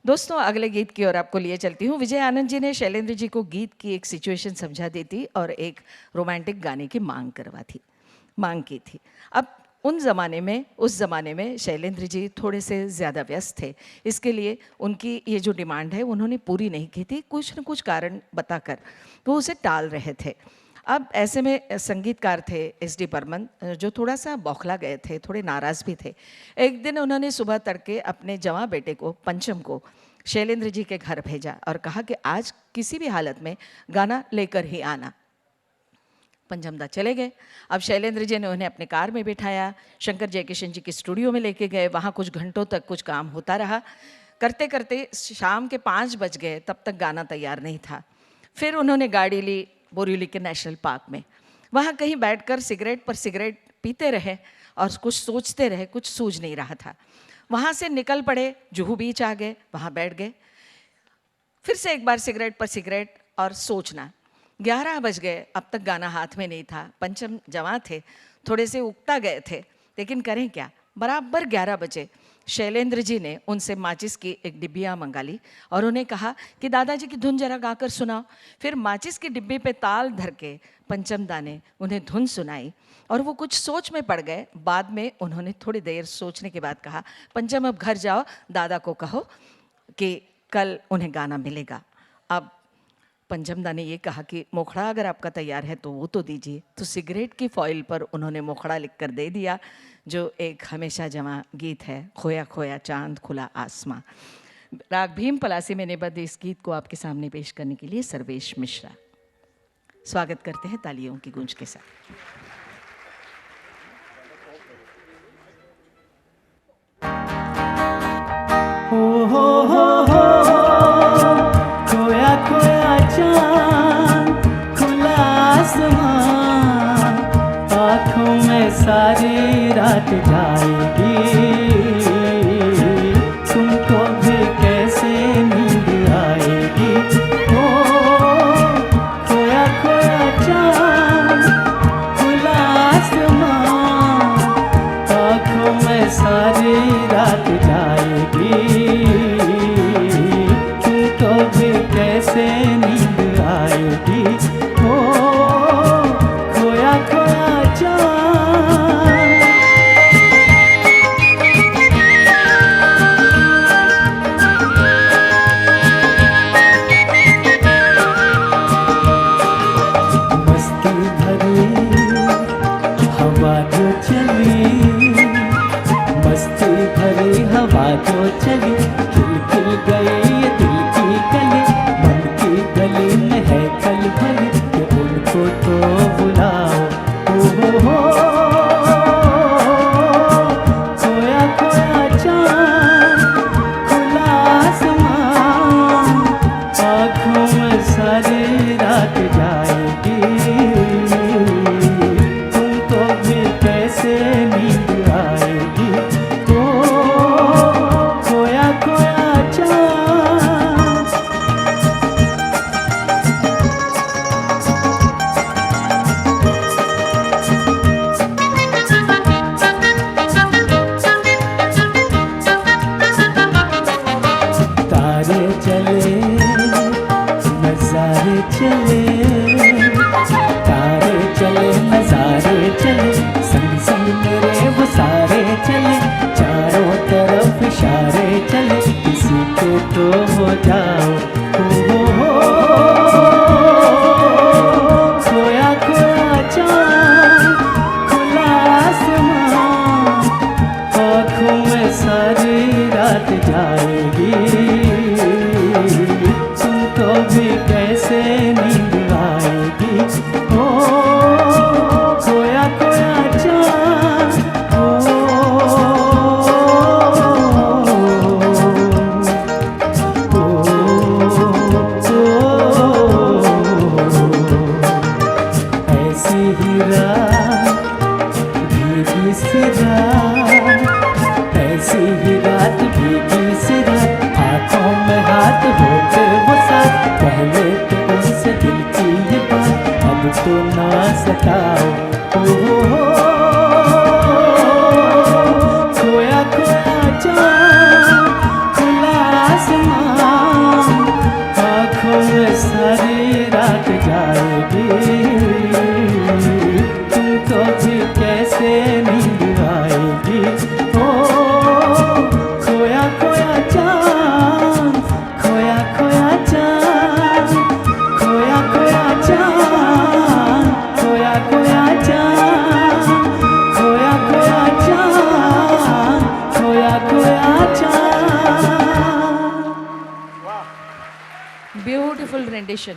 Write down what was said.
दोस्तों, अगले गीत की ओर आपको लिए चलती हूँ। विजय आनंद जी ने शैलेंद्र जी को गीत की एक सिचुएशन समझा दी थी और एक रोमांटिक गाने की मांग की थी। अब उस ज़माने में शैलेंद्र जी थोड़े से ज़्यादा व्यस्त थे, इसके लिए उनकी ये जो डिमांड है उन्होंने पूरी नहीं की थी, कुछ न कुछ कारण बताकर वो उसे टाल रहे थे। अब ऐसे में संगीतकार थे एस.डी. बर्मन, जो थोड़ा सा बौखला गए थे, थोड़े नाराज़ भी थे। एक दिन उन्होंने सुबह तड़के अपने जवां बेटे को, पंचम को, शैलेंद्र जी के घर भेजा और कहा कि आज किसी भी हालत में गाना लेकर ही आना। पंचमदा चले गए। अब शैलेंद्र जी ने उन्हें अपने कार में बिठाया, शंकर जयकिशन जी के स्टूडियो में लेके गए। वहाँ कुछ घंटों तक कुछ काम होता रहा। करते करते शाम के 5 बज गए, तब तक गाना तैयार नहीं था। फिर उन्होंने गाड़ी ली बोरीवली के नेशनल पार्क में। वहाँ कहीं बैठकर सिगरेट पर सिगरेट पीते रहे और कुछ सोचते रहे, कुछ सूझ नहीं रहा था। वहाँ से निकल पड़े, जुहू बीच आ गए, वहाँ बैठ गए। फिर से एक बार सिगरेट पर सिगरेट और सोचना। 11 बज गए, अब तक गाना हाथ में नहीं था। पंचम जवां थे, थोड़े से उकता गए थे, लेकिन करें क्या। बराबर 11 बजे शैलेंद्र जी ने उनसे माचिस की एक डिब्बियाँ मंगा ली और उन्हें कहा कि दादाजी की धुन जरा गाकर सुनाओ। फिर माचिस की डिब्बी पे ताल धर के पंचमदा ने उन्हें धुन सुनाई और वो कुछ सोच में पड़ गए। बाद में उन्होंने थोड़ी देर सोचने के बाद कहा, पंचम अब घर जाओ, दादा को कहो कि कल उन्हें गाना मिलेगा। अब पंचमदा ने ये कहा कि मोखड़ा अगर आपका तैयार है तो वो तो दीजिए। तो सिगरेट की फॉइल पर उन्होंने मोखड़ा लिख कर दे दिया, जो एक हमेशा जवां गीत है, खोया खोया चांद खुला आसमां। राग भीम पलासी में निबद्ध इस गीत को आपके सामने पेश करने के लिए सर्वेश मिश्रा स्वागत करते हैं तालियों की गूंज के साथ। खोया खोया चांद खुला आसमां, आँखों में सारी रात जाएगी, तुमको भी कैसे नींद आएगी। ओ खोया खोया चांद खुला आसमां, आँखों में सारी रात जाएगी, कैसे नींद आएगी। ओ खोया खोया चांद। मस्ती भरी हवा जो चली, मस्ती भरी हवा जो चली, खिल खिल गई दिल की गली, गली में है कल भली, कि उनको तो बुलाओ। हो खोया खोया चांद खुला आसमां, आँखों में सारी रात जाएगी, तुमको भी कैसे नींद आएगी। ओ खोया खोया चांद। तारे चले नजारे चले, संग संग मेरे वो सारे चले, चारों तरफ इशारे चले, किसी के तो हो जाओ। खोया खोया चांद खुला आसमां, आँखों में सारी रात जाएगी, तुमको भी कैसे नींद आएगी। ओ खोया खोया चांद। ऐसी ही रात भीगी सी रात, ऐसी ही रात भीगी सी रात, हाथों में हाथ होते वो साथ, पहले तो उनसे दिल की ये बात, अब तो ना सताओ। खोया खोया चांद खुला आसमान, आँखों में सारी रात जाएगी, तुमको भी कैसे नींद आएगी। ओ खोया खोया चाँद, खोया खोया चाँद, खोया खोया चाँद, खोया खोया चाँद, खोया खोया चाँद, खोया खोया चाँद। Beautiful rendition.